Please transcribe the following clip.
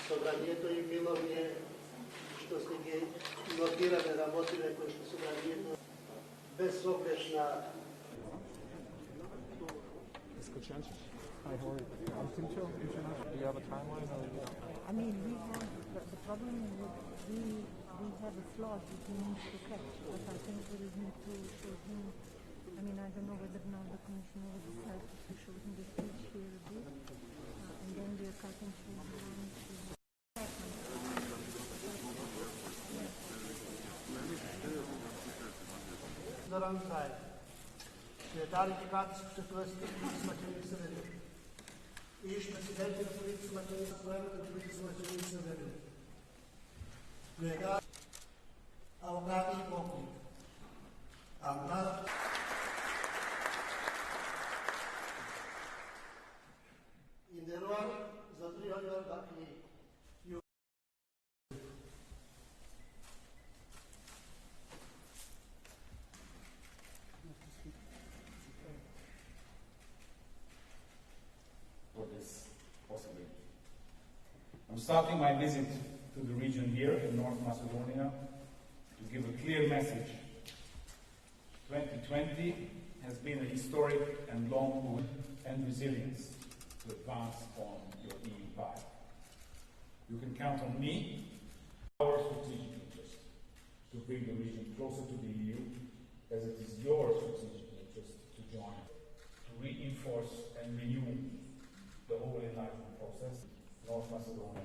Събранието и било ми е, що сте ги нотирали работите, кои ще събранието без оглед на... Hi, how are you? International. Do you have a timeline? Or I mean, we have the problem is that we have a slot that he needs to catch, but I think we will need to show him. I mean, I don't know whether now the commissioner will decide to show him the speech here a bit, and then we are cutting through the line to Зарангай. Дали кат ще твърсти смъчени съвели. И ще си дайте на които смъчени съвели, на които смъчени съвели. Гледа Алгари и Богник. Алгар. Индеруар за 300 бакни. I'm starting my visit to the region here in North Macedonia to give a clear message. 2020 has been a historic and long road and resilience to advance on your EU path. You can count on me, our strategic interest, to bring the region closer to the EU, as it is your strategic interest to join, to reinforce and renew the whole enlargement process, North Macedonia.